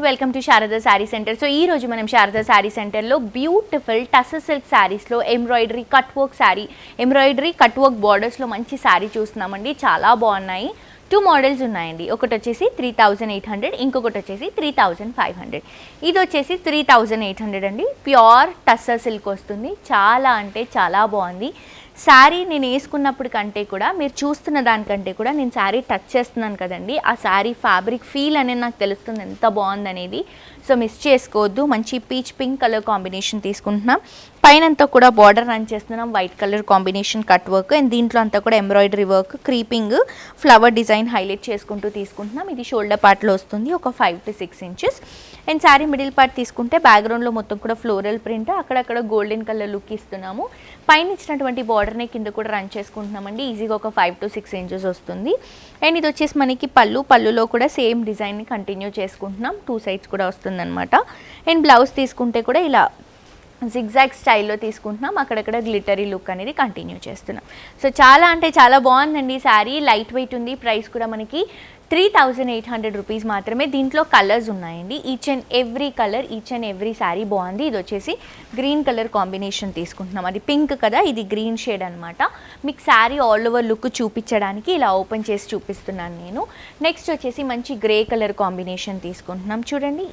Welcome to Sharada sari centre. So ఈ రోజు మనం శారదా శారీ సెంటర్లో బ్యూటిఫుల్ టసర్ సిల్క్ శారీస్లో embroidery cut work sari, embroidery cut work బార్డర్స్లో మంచి శారీ చూస్తున్నామండి. చాలా బాగున్నాయి. 2 మోడల్స్ ఉన్నాయండి. ఒకటి వచ్చేసి 3800, ఇంకొకటి వచ్చేసి 3500. ఇది వచ్చేసి 3800 అండి. ప్యూర్ టసర్ సిల్క్ వస్తుంది. చాలా అంటే చాలా బాగుంది శారీ. నేను వేసుకున్నప్పుడు కంటే కూడా, మీరు చూస్తున్న దానికంటే కూడా నేను శారీ టచ్ చేస్తున్నాను కదండి, ఆ శారీ ఫ్యాబ్రిక్ ఫీల్ అనేది నాకు తెలుస్తుంది ఎంత బాగుందనేది. సో మిస్ చేసుకోవద్దు. మంచి పీచ్ పింక్ కలర్ కాంబినేషన్ తీసుకుంటున్నాం. పైన అంతా కూడా బార్డర్ రన్ చేస్తున్నాం, white colour combination cut work. And దీంట్లో అంతా కూడా embroidery work, creeping, flower design highlight చేసుకుంటూ తీసుకుంటున్నాం. ఇది షోల్డర్ పార్ట్లో వస్తుంది, ఒక 5 to 6 inches. And sari middle part తీసుకుంటే బ్యాక్గ్రౌండ్లో మొత్తం కూడా ఫ్లోరల్ ప్రింట్, అక్కడక్కడ గోల్డెన్ కలర్ లుక్ ఇస్తున్నాము. పైన ఇచ్చినటువంటి బార్డర్ని కింద కూడా రన్ చేసుకుంటున్నామండి. ఈజీగా ఒక 5 to 6 inches వస్తుంది. అండ్ ఇది వచ్చేసి మనకి పళ్ళులో కూడా సేమ్ డిజైన్ని కంటిన్యూ చేసుకుంటున్నాం. 2 sides కూడా వస్తుందన్నమాట. అండ్ బ్లౌజ్ తీసుకుంటే కూడా ఇలా జిగ్జాగ్ స్టైల్లో తీసుకుంటున్నాం, అక్కడక్కడ గ్లిటరీ లుక్ అనేది కంటిన్యూ చేస్తున్నాం. సో చాలా అంటే చాలా బాగుందండి శారీ. లైట్ వెయిట్ ఉంది. ప్రైస్ కూడా మనకి 3800 రూపీస్ మాత్రమే. దీంట్లో కలర్స్ ఉన్నాయండి. ఈచ్ అండ్ ఎవ్రీ శారీ బాగుంది. ఇది వచ్చేసి గ్రీన్ కలర్ కాంబినేషన్ తీసుకుంటున్నాం. అది పింక్ కదా, ఇది గ్రీన్ షేడ్ అనమాట. మీకు శారీ ఆల్ ఓవర్ లుక్ చూపించడానికి ఇలా ఓపెన్ చేసి చూపిస్తున్నాను నేను. నెక్స్ట్ వచ్చేసి మంచి గ్రే కలర్ కాంబినేషన్ తీసుకుంటున్నాం. చూడండి,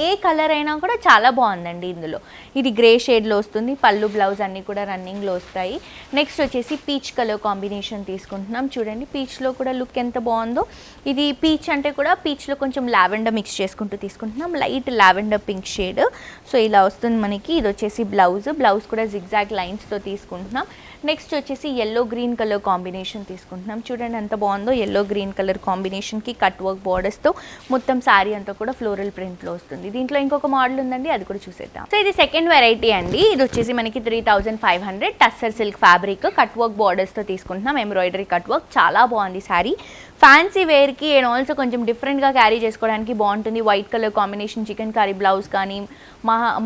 ఏ కలర్ అయినా కూడా చాలా బాగుందండి ఇందులో. ఇది గ్రే షేడ్లో వస్తుంది. పళ్ళు బ్లౌజ్ అన్నీ కూడా రన్నింగ్లో వస్తాయి. నెక్స్ట్ వచ్చేసి పీచ్ కలర్ కాంబినేషన్ తీసుకుంటున్నాం. చూడండి, పీచ్లో కూడా లుక్ ఎంత బాగుందో. ఇది పీచ్ అంటే కూడా పీచ్లో కొంచెం లావెండర్ మిక్స్ చేసుకుంటూ తీసుకుంటున్నాం, light lavender pink shade. So ఇలా వస్తుంది మనకి. ఇది వచ్చేసి బ్లౌజ్ కూడా జిగ్జాగ్ లైన్స్తో తీసుకుంటున్నాం. నెక్స్ట్ వచ్చేసి ఎల్లో గ్రీన్ కలర్ కాంబినేషన్ తీసుకుంటున్నాం. చూడండి ఎంత బాగుందో. ఎల్లో గ్రీన్ కలర్ కాంబినేషన్కి కట్ వర్క్ బార్డర్స్తో మొత్తం శారీ అంతా కూడా ఫ్లోరల్ ప్రింట్లో వస్తుంది. దీంట్లో ఇంకొక మోడల్ ఉందండి, అది కూడా చూసేద్దాం. సో ఇది సెకండ్ వెరైటీ అండి. ఇది వచ్చేసి మనకి 3500 tussar silk fabric cut work బార్డర్స్తో తీసుకుంటున్నాం. ఎంబ్రాయిడరీ కట్ వర్క్ చాలా బాగుంది శారీ. ఫ్యాన్సీ వేర్కి అండ్ ఆల్సో కొంచెం డిఫరెంట్గా క్యారీ చేసుకోవడానికి బాగుంటుంది. White colour combination chikankari blouse కానీ,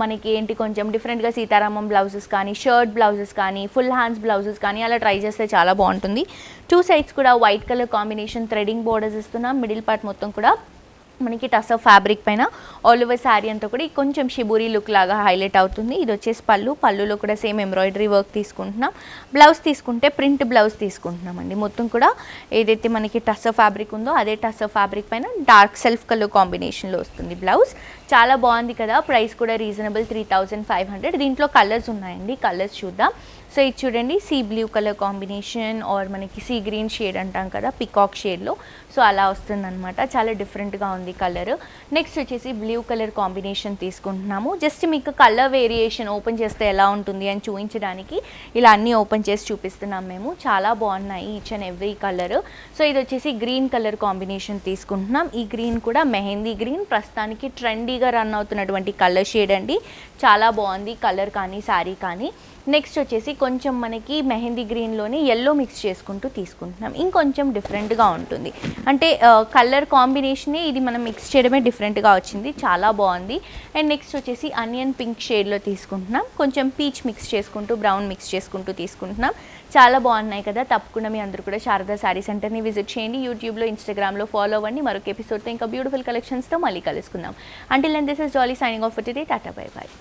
మనకి ఏంటి కొంచెం డిఫరెంట్గా సీతారామం బ్లౌజెస్ కానీ, షర్ట్ బ్లౌజెస్ కానీ, ఫుల్ హ్యాండ్స్ బ్లౌజెస్ కానీ అలా ట్రై చేస్తే చాలా బాగుంటుంది. 2 sides కూడా white colour combination threading borders ఇస్తున్నాం. మిడిల్ పార్ట్ మొత్తం కూడా మనకి టసర్ ఫ్యాబ్రిక్ పైన ఆల్ ఓవర్ శారీ అంతా కూడా కొంచెం షిబూరి లుక్ లాగా హైలైట్ అవుతుంది. ఇది వచ్చేసి పళ్ళులో కూడా సేమ్ ఎంబ్రాయిడరీ వర్క్ తీసుకుంటున్నాం. బ్లౌజ్ తీసుకుంటే ప్రింట్ బ్లౌజ్ తీసుకుంటున్నామండి. మొత్తం కూడా ఏదైతే మనకి టసర్ ఫ్యాబ్రిక్ ఉందో అదే టసర్ ఫ్యాబ్రిక్ పైన డార్క్ సెల్ఫ్ కలర్ కాంబినేషన్లో వస్తుంది బ్లౌజ్. చాలా బాగుంది కదా. ప్రైస్ కూడా రీజనబుల్, 3500. దీంట్లో కలర్స్ ఉన్నాయండి, కలర్స్ చూద్దాం. సో ఇది చూడండి, sea blue colour combination or మనకి సీ గ్రీన్ షేడ్ అంటాం కదా, పికాక్ షేడ్లో. సో అలా వస్తుందన్నమాట. చాలా డిఫరెంట్గా ఉంది కలర్. నెక్స్ట్ వచ్చేసి బ్లూ కలర్ కాంబినేషన్ తీసుకుంటున్నాము. జస్ట్ మీకు కలర్ వేరియేషన్ ఓపెన్ చేస్తే ఎలా ఉంటుంది అని చూపించడానికి ఇలా అన్నీ ఓపెన్ చేసి చూపిస్తున్నాం మేము. చాలా బాగున్నాయి each and every colour. So ఇది వచ్చేసి గ్రీన్ కలర్ కాంబినేషన్ తీసుకుంటున్నాం. ఈ గ్రీన్ కూడా మెహందీ గ్రీన్, ప్రస్తుతానికి ట్రెండీగా రన్ అవుతున్నటువంటి కలర్ షేడ్ అండి. చాలా బాగుంది కలర్ కానీ శారీ కానీ. నెక్స్ట్ వచ్చేసి కొంచెం మనకి మెహందీ గ్రీన్లోనే ఎల్లో మిక్స్ చేసుకుంటూ తీసుకుంటున్నాం. ఇంకొంచెం డిఫరెంట్గా ఉంటుంది, అంటే కలర్ కాంబినేషనే ఇది మనం మిక్స్ చేయడమే డిఫరెంట్గా వచ్చింది. చాలా బాగుంది. అండ్ నెక్స్ట్ వచ్చేసి ఆనియన్ పింక్ షేడ్లో తీసుకుంటున్నాం. కొంచెం పీచ్ మిక్స్ చేసుకుంటూ, బ్రౌన్ మిక్స్ చేసుకుంటూ తీసుకుంటున్నాం. చాలా బాగున్నాయి కదా. తప్పకుండా మీ అందరూ కూడా శారదా శారీ సెంటర్ని విజిట్ చేయండి. యూట్యూబ్లో, ఇన్స్టాగ్రామ్లో ఫాలో అవ్వండి. మరొక ఎపిసోడ్తో ఇంకా బ్యూటిఫుల్ కలెక్షన్స్తో మళ్ళీ కలుసుకుందాం. Until then this is Jolly signing off for today. Tata, bye by.